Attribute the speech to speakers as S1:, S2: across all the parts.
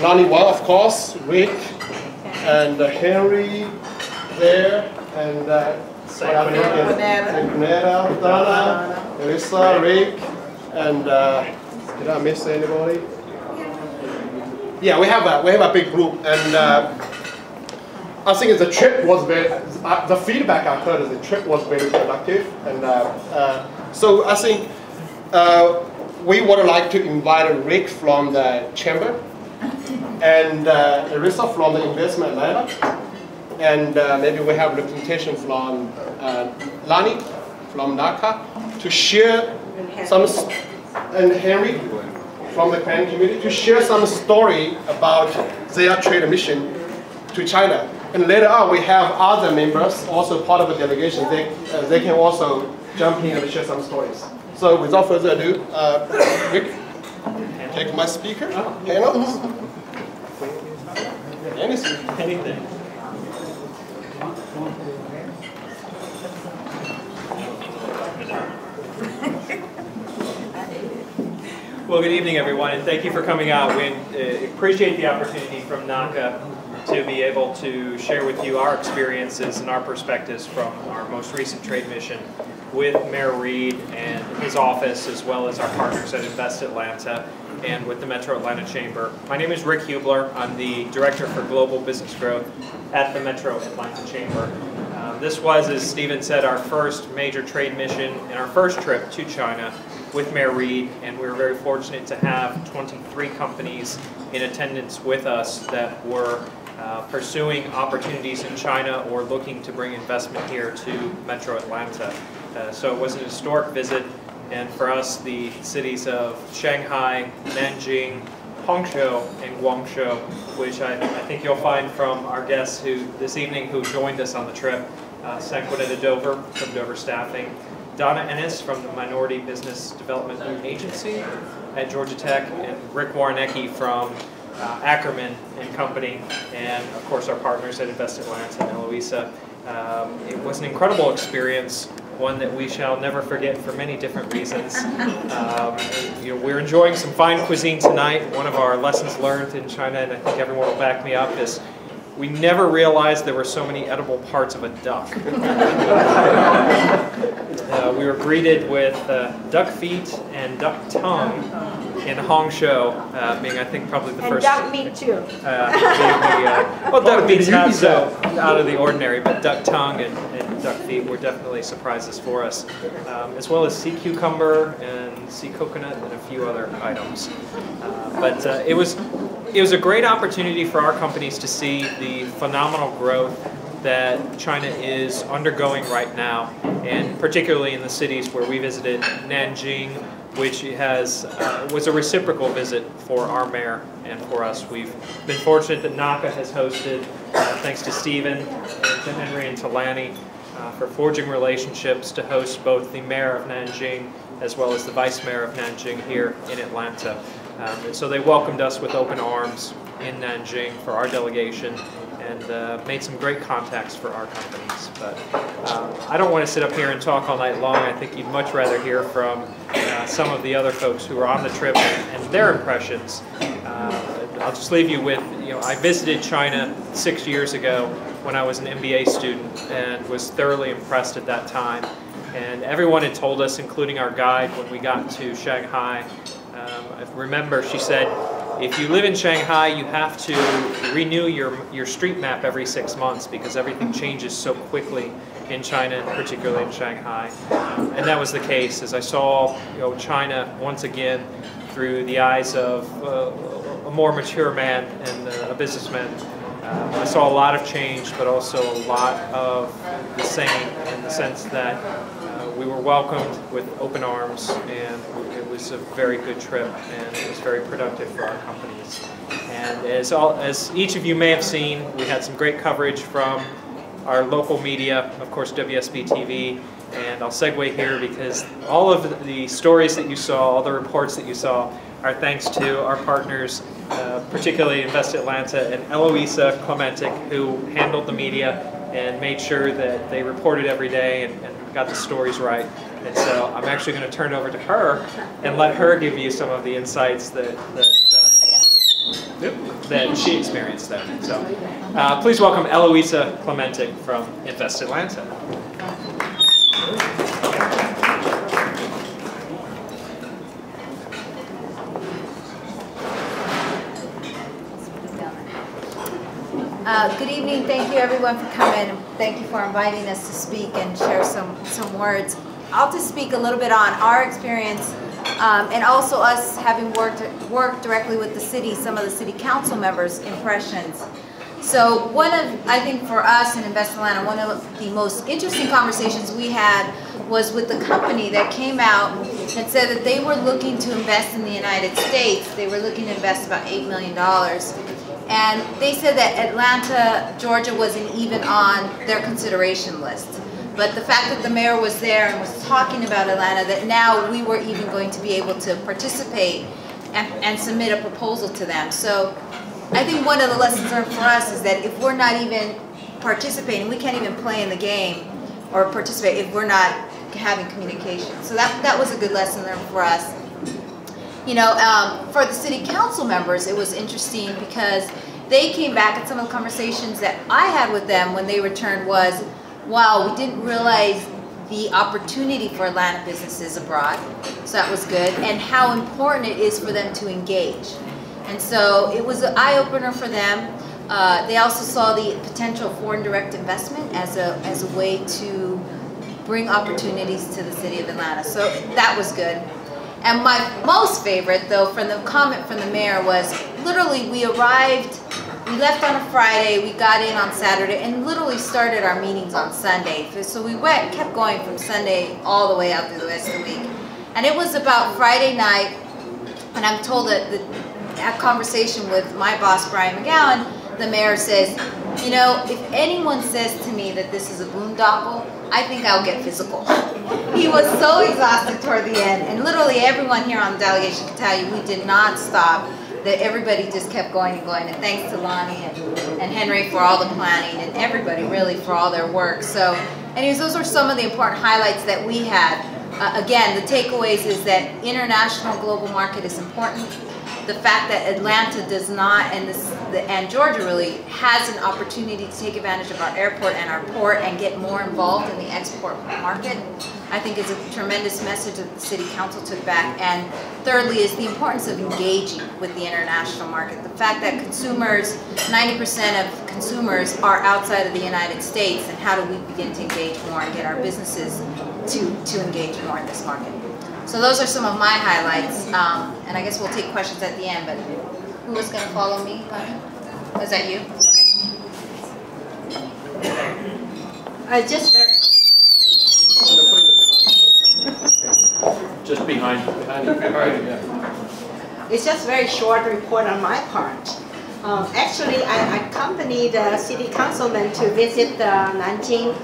S1: Lonnie Wang, of course, Rick, and Henry there, and Netta, Donna, Elisa, Rick, and did I miss anybody? Yeah, we have a big group, and I think the trip was very. The feedback I heard is the trip was very productive, and so I think we would like to invite Rick from the chamber, and Elisa from the investment Atlanta, and maybe we have representation from Lani from NACA to share some, and Henry from the planning community to share some story about their trade mission to China. And later on, we have other members also part of the delegation. They can also jump in and share some stories. So without further ado, Rick, take my speaker. Panels.
S2: Anything. Well, good evening, everyone, and thank you for coming out. We appreciate the opportunity from NACA to be able to share with you our experiences and our perspectives from our most recent trade mission with Mayor Reed and his office, as well as our partners at Invest Atlanta and with the Metro Atlanta Chamber. My name is Rick Hubler. I'm the Director for Global Business Growth at the Metro Atlanta Chamber. This was, as Stephen said, our first major trade mission and our first trip to China with Mayor Reed, and we were very fortunate to have 23 companies in attendance with us that were pursuing opportunities in China or looking to bring investment here to Metro Atlanta. So it was an historic visit, and for us, the cities of Shanghai, Nanjing, Hangzhou, and Guangzhou, which I think you'll find from our guests this evening who joined us on the trip, Sanquinetta Dover from Dover Staffing, Donna Ennis from the Minority Business Development Agency at Georgia Tech, and Rick Warnecki from Ackerman and Company, and of course our partners at Invest Atlanta and Eloisa. It was an incredible experience, one that we shall never forget for many different reasons. We're enjoying some fine cuisine tonight. One of our lessons learned in China, and I think everyone will back me up, is we never realized there were so many edible parts of a duck. We were greeted with duck feet and duck tongue in Hangzhou, being I think probably the first.
S3: And duck meat too.
S2: Well, duck meat's not so out of the ordinary, but duck tongue and duck feet were definitely surprises for us, as well as sea cucumber and sea coconut and a few other items. But it was a great opportunity for our companies to see the phenomenal growth that China is undergoing right now, and particularly in the cities where we visited, Nanjing, which was a reciprocal visit for our mayor and for us. We've been fortunate that NACA has hosted, thanks to Stephen and to Henry and to Lanny, for forging relationships to host both the mayor of Nanjing as well as the vice mayor of Nanjing here in Atlanta. And so they welcomed us with open arms in Nanjing for our delegation, and made some great contacts for our companies. But I don't want to sit up here and talk all night long. I think you'd much rather hear from some of the other folks who were on the trip and their impressions. I'll just leave you with, I visited China 6 years ago when I was an MBA student and was thoroughly impressed at that time. And everyone had told us, including our guide when we got to Shanghai, I remember she said, if you live in Shanghai, you have to renew your street map every 6 months because everything changes so quickly in China, and particularly in Shanghai. And that was the case as I saw China once again through the eyes of a more mature man and a businessman. I saw a lot of change, but also a lot of the same, in the sense that we were welcomed with open arms, and it was a very good trip, and it was very productive for our companies. And as each of you may have seen, we had some great coverage from our local media, of course WSB TV, and I'll segue here because all of the stories that you saw, all the reports that you saw, are thanks to our partners, particularly Invest Atlanta and Eloisa Clementic, who handled the media and made sure that they reported every day and got the stories right. And so I'm actually going to turn it over to her and let her give you some of the insights that than she experienced there. So please welcome Eloisa Clementic from Invest Atlanta.
S3: Good evening. Thank you everyone for coming. Thank you for inviting us to speak and share some words. I'll just speak a little bit on our experience and also us having worked directly with the city, some of the city council members' impressions. So I think for us in Invest Atlanta, one of the most interesting conversations we had was with the company that came out and said that they were looking to invest in the United States. They were looking to invest about $8 million. And they said that Atlanta, Georgia wasn't even on their consideration list. But the fact that the mayor was there and was talking about Atlanta, that now we were even going to be able to participate and submit a proposal to them. So I think one of the lessons learned for us is that if we're not even participating, we can't even play in the game or participate if we're not having communication. So that was a good lesson learned for us. You know, for the city council members, it was interesting because they came back, and some of the conversations that I had with them when they returned was, wow, we didn't realize the opportunity for Atlanta businesses abroad, so that was good, and how important it is for them to engage. And so it was an eye-opener for them. They also saw the potential foreign direct investment as a way to bring opportunities to the city of Atlanta, so that was good. And my most favorite, though, from the comment from the mayor was literally we left on a Friday, we got in on Saturday, and literally started our meetings on Sunday. So we kept going from Sunday all the way out through the rest of the week. And it was about Friday night, and I'm told that that conversation with my boss, Brian McGowan, the mayor says, you know, if anyone says to me that this is a boondoggle, I think I'll get physical. He was so exhausted toward the end, and literally everyone here on the delegation can tell you we did not stop, that everybody just kept going and going, and thanks to Lonnie and Henry for all the planning, and everybody really for all their work. So anyways, those are some of the important highlights that we had. Again, the takeaways is that international global market is important. The fact that Atlanta does not, and Georgia really has an opportunity to take advantage of our airport and our port and get more involved in the export market, I think is a tremendous message that the City Council took back. And thirdly is the importance of engaging with the international market. The fact that consumers, 90% of consumers are outside of the United States, and how do we begin to engage more and get our businesses to engage more in this market. So those are some of my highlights, and I guess we'll take questions at the end, but who was going to follow me? Was that you? Okay.
S1: Just behind you.
S4: It's just very short report on my part. Actually, I accompanied the city councilman to visit the Nanjing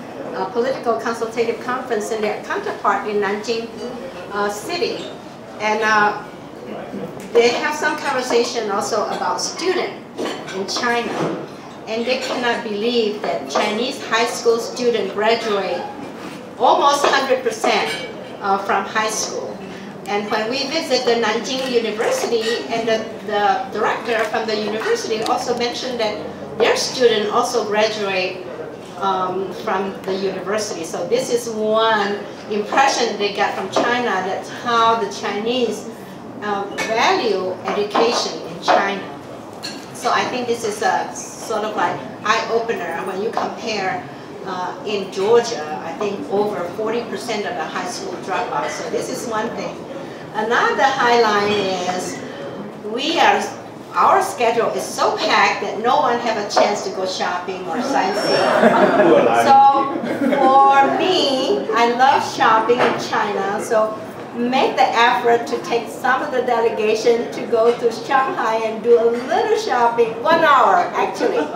S4: Political Consultative Conference and their counterpart in Nanjing City. And they have some conversation also about students in China. And they cannot believe that Chinese high school students graduate almost 100% from high school. And when we visit the Nanjing University, and the director from the university also mentioned that their students also graduate from the university. So this is one impression they got from China, that's how the Chinese value education in China. So I think this is a sort of like eye-opener when you compare in Georgia. I think over 40% of the high school dropouts. So this is one thing. Another highlight is our schedule is so packed that no one have a chance to go shopping or sightseeing. So for me, I love shopping in China. So make the effort to take some of the delegation to go to Shanghai and do a little shopping, 1 hour actually,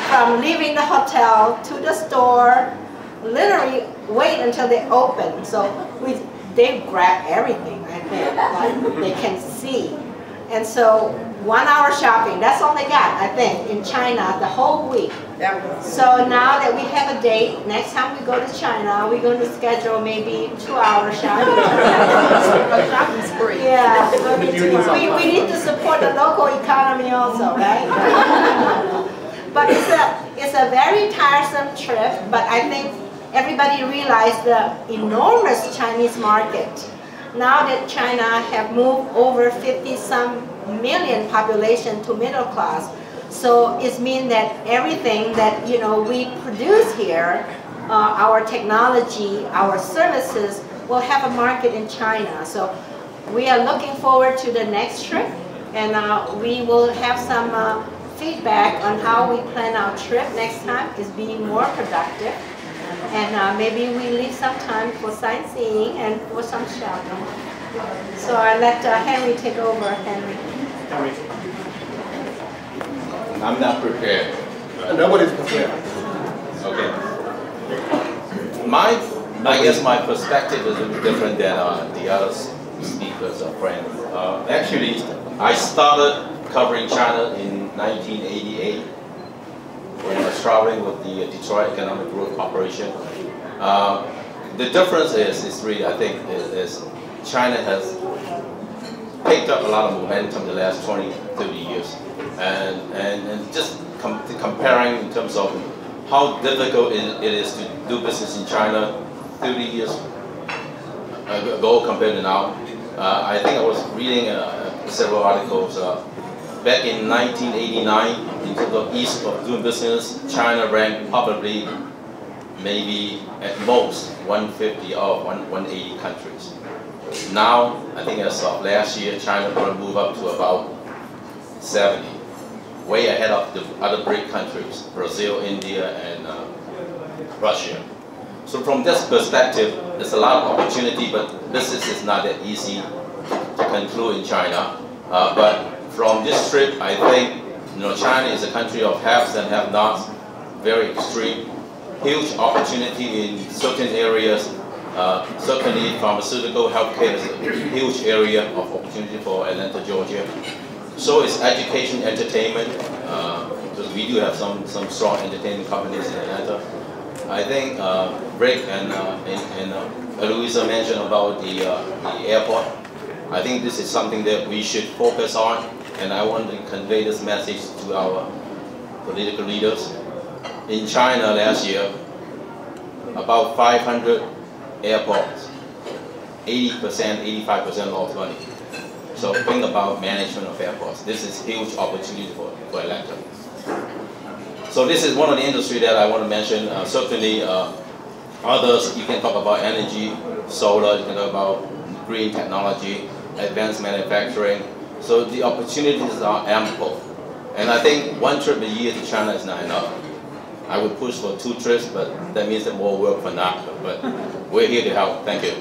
S4: from leaving the hotel to the store, literally wait until they open. So they grab everything right there, like they can see. And so 1 hour shopping. That's all they got, I think, in China the whole week. So now that we have a date, next time we go to China, we're going to schedule maybe 2 hour shopping.
S3: Shopping spree.
S4: Yeah, we need to support the local economy also, right? But it's a very tiresome trip, but I think everybody realized the enormous Chinese market. Now that China have moved over 50-some million population to middle class, so it means that everything that we produce here, our technology, our services, will have a market in China. So we are looking forward to the next trip, and we will have some feedback on how we plan our trip next time is being more productive. And maybe we leave some time for sightseeing and for some shopping. So I let Henry take over. Henry.
S5: I'm not prepared.
S1: Nobody's prepared.
S5: Okay. I guess my perspective is a bit different than the other speakers or friends. Actually, I started covering China in 1988 when I was traveling with the Detroit Economic Growth Corporation. The difference is really, I think, is China has picked up a lot of momentum the last 20, 30 years. And just comparing in terms of how difficult it is to do business in China 30 years ago compared to now. I think I was reading several articles. Back in 1989, in terms of ease of doing business, China ranked probably maybe at most 150 or 180 countries. Now, I think as of last year, China will move up to about 70, way ahead of the other BRIC countries, Brazil, India, and Russia. So from this perspective, there's a lot of opportunity, but business is not that easy to conclude in China. But from this trip, I think China is a country of haves and have-nots, very extreme, huge opportunity in certain areas. Certainly, pharmaceutical healthcare is a huge area of opportunity for Atlanta, Georgia. So is education, entertainment, because we do have some strong entertainment companies in Atlanta. I think Rick and Eloisa mentioned about the airport. I think this is something that we should focus on, and I want to convey this message to our political leaders. In China last year, about 500 airports, 80%, 85% lost money. So think about management of airports. This is huge opportunity for Atlanta. So this is one of the industry that I want to mention. Certainly others, you can talk about energy, solar, you can talk about green technology, advanced manufacturing. So the opportunities are ample. And I think one trip a year to China is not enough. I would push for 2 trips, but that means that more work for NACA. But we're here to help. Thank you.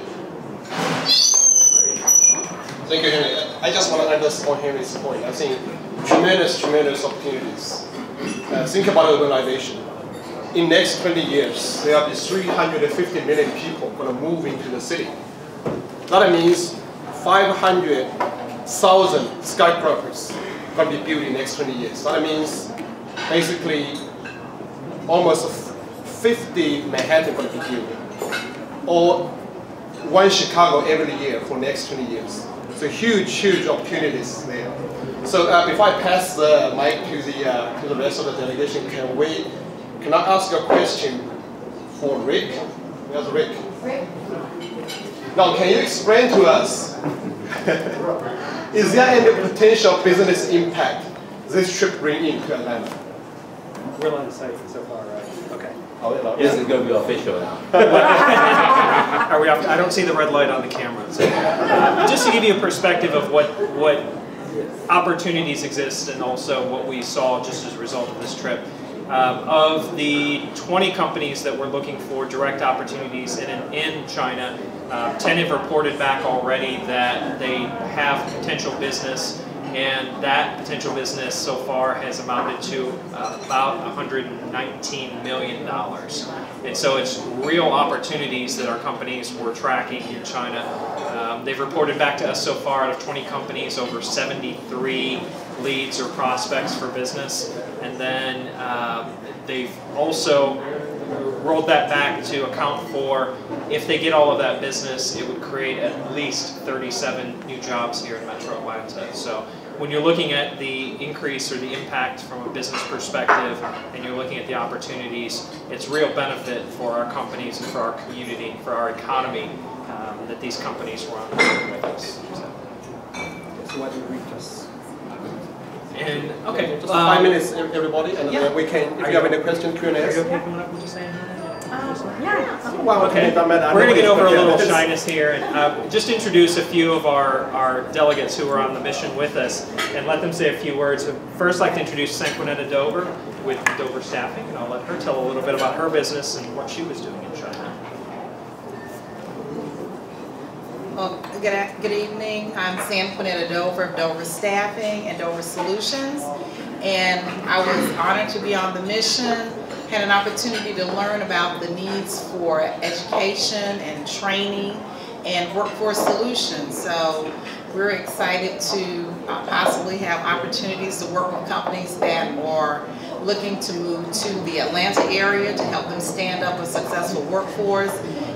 S1: Thank you, Henry. I just want to underscore Henry's point. I think tremendous opportunities. Think about urbanization. In next 20 years, there will be 350 million people going to move into the city. That means 500,000 skyscrapers going to be built in the next 20 years. That means basically almost 50 Manhattan going to be built, or 1 Chicago every year for the next 20 years. So huge opportunities there. So before I pass the mic to the rest of the delegation, can I ask a question for Rick? Where's Rick? Rick. Now, can you explain to us, is there any potential business impact this trip bring into Atlanta?
S2: We're on the site so far, right? Okay.
S5: This is going to be official now.
S2: Are we off? I don't see the red light on the camera. So, just to give you a perspective of what opportunities exist and also what we saw just as a result of this trip. Of the 20 companies that were looking for direct opportunities in China, 10 have reported back already that they have potential business, and that potential business so far has amounted to about $119 million. And so it's real opportunities that our companies were tracking in China. They've reported back to us so far out of 20 companies, over 73 leads or prospects for business. And then they've also rolled that back to account for, if they get all of that business, it would create at least 37 new jobs here in Metro Atlanta. So when you're looking at the increase or the impact from a business perspective, and you're looking at the opportunities, it's real benefit for our companies and for our community, for our economy, that these companies run with us.
S1: So why don't we just...
S2: And okay,
S1: just 5 minutes, everybody, and then we can. If you have any question, Q&A.
S2: Are you okay coming up and just saying hi?
S3: Yeah.
S1: Well,
S2: okay. We're going to get over a little shyness here and just introduce a few of our delegates who are on the mission with us and let them say a few words. First, I'd like to introduce Sanquinetta Dover with Dover Staffing, and I'll let her tell a little bit about her business and what she was doing in China.
S6: Well, good evening. I'm Sanquinetta Dover of Dover Staffing and Dover Solutions, and I was honored to be on the mission. Had an opportunity to learn about the needs for education and training and workforce solutions. So we're excited to possibly have opportunities to work with companies that are looking to move to the Atlanta area to help them stand up a successful workforce,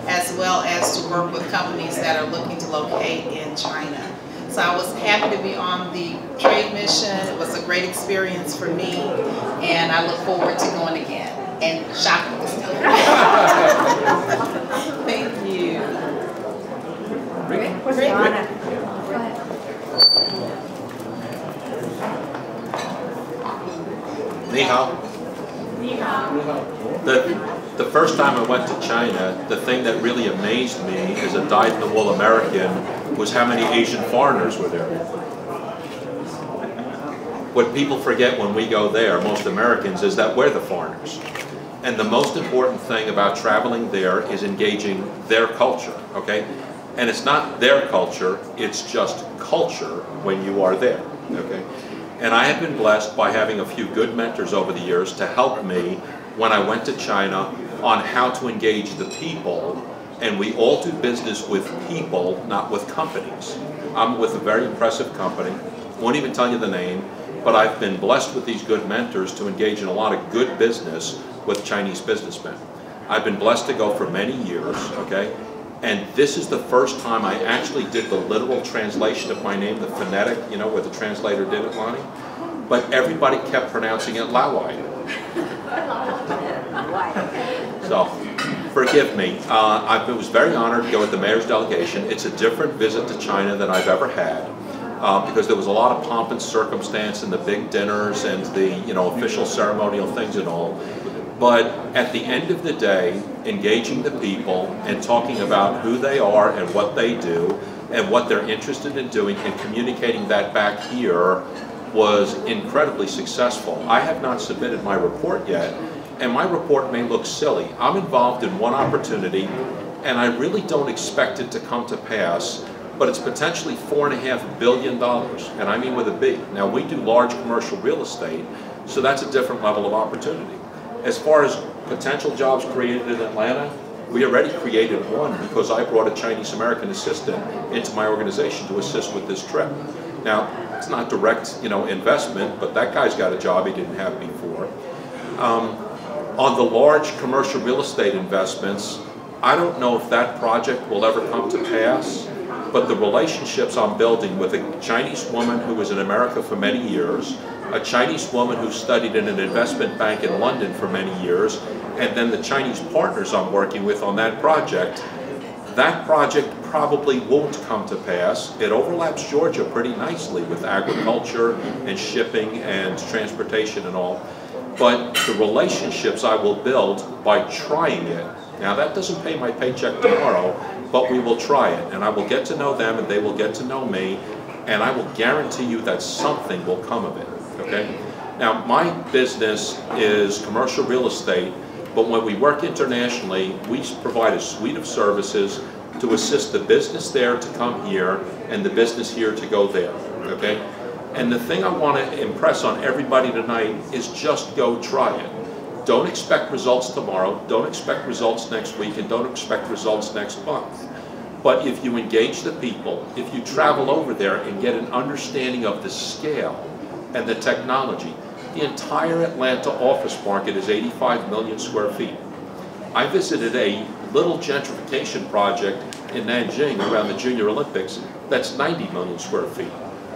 S6: as well as to work with companies that are looking to locate in China. So I was happy to be on the trade mission. It was a great experience for me, and I look forward to going again and shopping this time. Thank you.
S3: Where's Donna?
S7: Ni hao. The first time I went to China, the thing that really amazed me as a dyed-in-the-wool American was how many Asian foreigners were there. What people forget when we go there, most Americans, is that we're the foreigners. And the most important thing about traveling there is engaging their culture, okay? And it's not their culture, it's just culture when you are there, okay? And I have been blessed by having a few good mentors over the years to help me when I went to China on how to engage the people. And we all do business with people, not with companies. I'm with a very impressive company, won't even tell you the name, but I've been blessed with these good mentors to engage in a lot of good business with Chinese businessmen. I've been blessed to go for many years, okay? And this is the first time I actually did the literal translation of my name, the phonetic, you know, where the translator did it, Lonnie. But everybody kept pronouncing it Lawai. So, forgive me. I was very honored to go with the mayor's delegation. It's a different visit to China than I've ever had. Because there was a lot of pomp and circumstance and the big dinners and the official ceremonial things and all. But at the end of the day, engaging the people and talking about who they are and what they do and what they're interested in doing and communicating that back here was incredibly successful. I have not submitted my report yet, and my report may look silly. I'm involved in one opportunity, and I really don't expect it to come to pass, but it's potentially $4.5 billion, and I mean with a B. Now, we do large commercial real estate, so that's a different level of opportunity. As far as potential jobs created in Atlanta, we already created one because I brought a Chinese American assistant into my organization to assist with this trip. Now, it's not direct, investment, but that guy's got a job he didn't have before. On the large commercial real estate investments, I don't know if that project will ever come to pass, but the relationships I'm building with a Chinese woman who was in America for many years, a Chinese woman who studied in an investment bank in London for many years, and then the Chinese partners I'm working with on that project probably won't come to pass. It overlaps Georgia pretty nicely with agriculture and shipping and transportation and all. But the relationships I will build by trying it. Now that doesn't pay my paycheck tomorrow, but we will try it, and I will get to know them and they will get to know me, and I will guarantee you that something will come of it, okay? Now my business is commercial real estate, but when we work internationally, we provide a suite of services to assist the business there to come here and the business here to go there, okay? And the thing I want to impress on everybody tonight is just go try it. Don't expect results tomorrow, don't expect results next week, and don't expect results next month. But if you engage the people, if you travel over there and get an understanding of the scale, and the technology. The entire Atlanta office market is 85 million square feet. I visited a little gentrification project in Nanjing around the Junior Olympics that's 90 million square feet.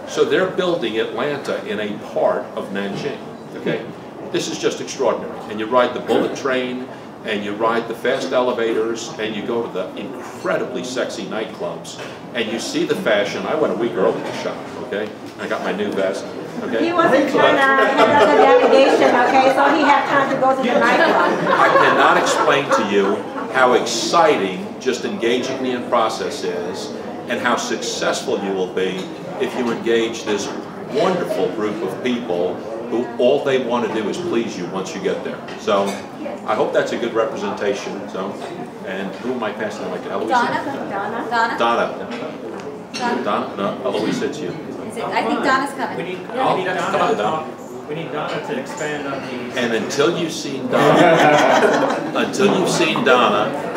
S7: So they're building Atlanta in a part of Nanjing, okay? This is just extraordinary. And you ride the bullet train, and you ride the fast elevators, and you go to the incredibly sexy nightclubs, and you see the fashion. I went a week early to shop, okay? I got my new vest, okay?
S4: He was in China, he was a delegation, okay, so he had time to go to the nightclub.
S7: I cannot explain to you how exciting just engaging me in process is, and how successful you will be if you engage this wonderful group of people who all they want to do is please you once you get there. So I hope that's a good representation. So, and who am I passing the mic to? Eloise? Donna? No, Eloise, it's you.
S3: I think Donna's coming.
S2: We need Donna to expand on these.
S7: And until you've seen Donna,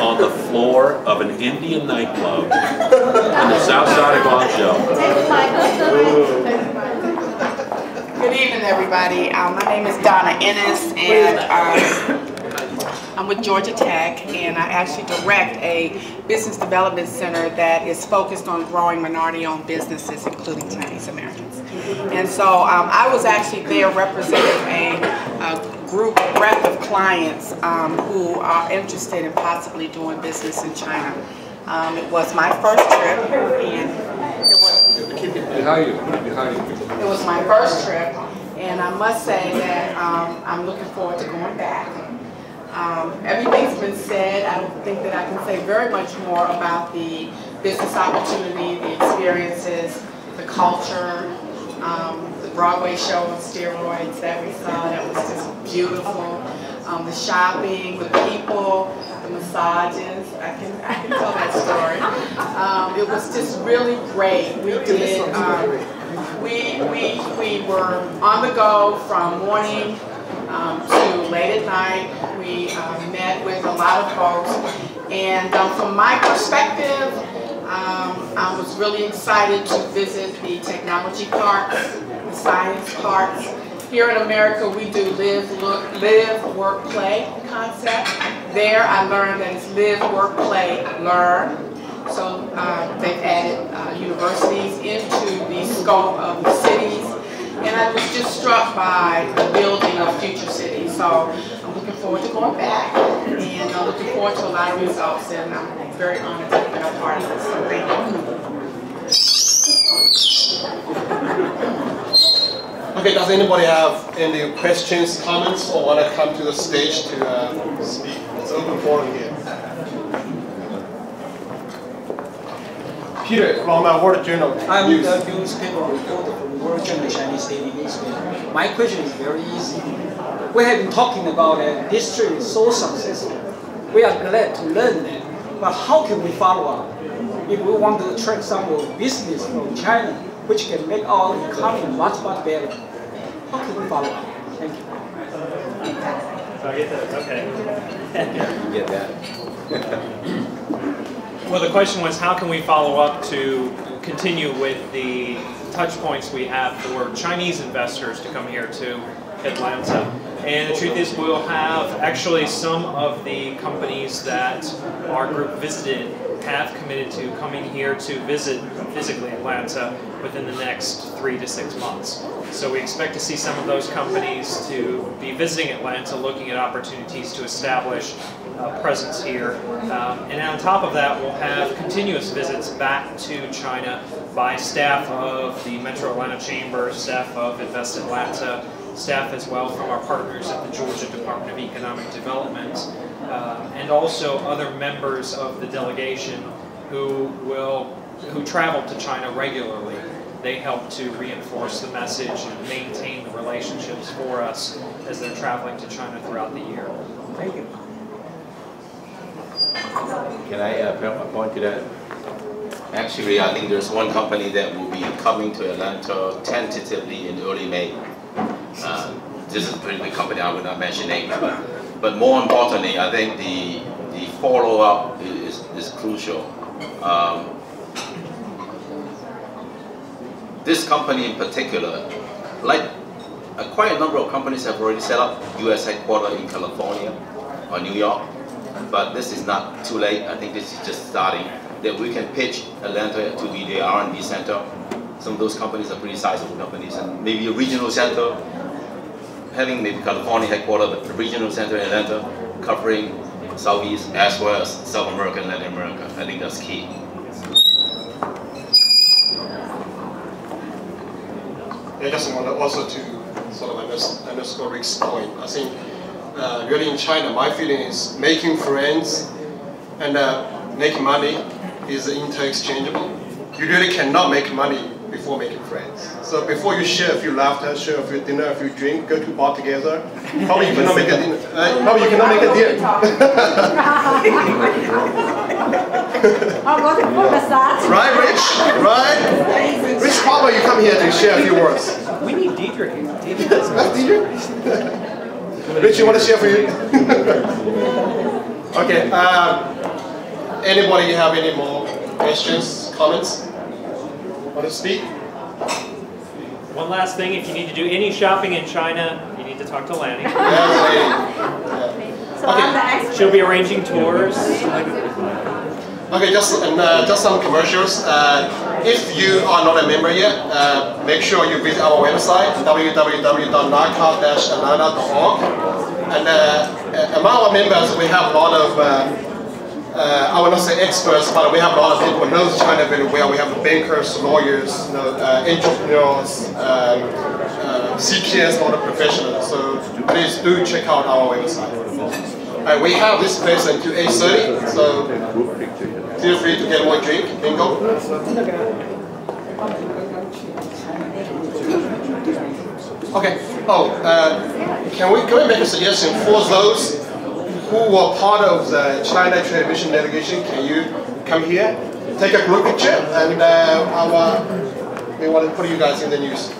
S7: on the floor of an Indian nightclub in the south side of Guangzhou.
S8: Good evening, everybody. My name is Donna Ennis, and I'm with Georgia Tech, and I actually direct a business development center that is focused on growing minority-owned businesses, including Chinese Americans. And so I was actually there representing a group, breadth of clients who are interested in possibly doing business in China. It was my first trip, and it was my first trip, and I must say that I'm looking forward to going back. Everything's been said. I don't think that I can say very much more about the business opportunity, the experiences, the culture, the Broadway show on steroids that we saw. That was just beautiful. The shopping, the people, the massages. I can tell that story. It was just really great. We did. We were on the go from morning to late at night. We met with a lot of folks, and from my perspective, I was really excited to visit the technology parks, the science parks. Here in America, we do live, work, play concept. There, I learned that it's live, work, play, learn. So they've added universities into the scope of the cities. And I was just struck by the building of future cities. So I'm looking forward to going back, and I'm looking forward to a lot of results, and I'm very honored to have been a part of this. So thank you.
S1: Okay, does anybody have any questions, comments, or want to come to the stage to speak? It's open forum here. Peter from World Journal.
S9: I'm the newspaper reporter from World Journal Chinese Daily Newspaper. My question is very easy. We have been talking about a district so successful. We are glad to learn that, but how can we follow up? If we want to attract some business from China, which can make our economy much, much better, how can we follow up? Thank you.
S2: So I get that, okay.
S5: You get that.
S2: Well, the question was, how can we follow up to continue with the touch points we have for Chinese investors to come here to Atlanta? And the truth is, we'll have actually some of the companies that our group visited have committed to coming here to visit physically Atlanta within the next 3 to 6 months. So we expect to see some of those companies to be visiting Atlanta, looking at opportunities to establish a presence here. And on top of that, we'll have continuous visits back to China by staff of the Metro Atlanta Chamber, staff of Invest Atlanta, staff as well from our partners at the Georgia Department of Economic Development, and also other members of the delegation who travel to China regularly. They help to reinforce the message and maintain the relationships for us as they're traveling to China throughout the year.
S9: Thank you.
S5: Can I point to that? Actually, I think there's one company that will be coming to Atlanta tentatively in early May. This is a pretty big company, I would not mention names. But more importantly, I think the follow-up is crucial. This company in particular, like quite a number of companies have already set up U.S. headquarters in California or New York, but this is not too late. I think this is just starting. That we can pitch Atlanta to be the R&D center. Some of those companies are pretty sizable companies, and maybe a regional center, having maybe California headquarters, but the regional center in Atlanta, covering Southeast as well as South America and Latin America. I think that's key.
S1: I just want also to sort of underscore Rick's point. I think really in China, my feeling is making friends and making money is inter-exchangeable. You really cannot make money before making friends. So before you share a few laughter, share a few dinner, a few drink, go to a bar together, probably you cannot make a dinner. Probably you cannot make a deal. Right, Rich? Right? Rich, probably you come here to share a few words.
S2: We need Deidre here.
S1: Deidre? Rich, you want to share for you? Okay. Anybody have any more questions, comments? Want to speak?
S2: One last thing, if you need to do any shopping in China, you need to talk to Lanny.
S1: Okay.
S2: She'll be arranging tours.
S1: Okay, just some commercials. If you are not a member yet, make sure you visit our website, www.naca-atlanta.org. And among our members, we have a lot of I will not say experts, but we have a lot of people who know China very well. We have bankers, lawyers, entrepreneurs, CPS, a lot of professionals. So please do check out our website. We have this place until 8:30, so feel free to get one drink. Bingo. Okay. Can we make a suggestion for those who were part of the China Trade Mission delegation? Can you come here, take a group picture, and we want to put you guys in the news.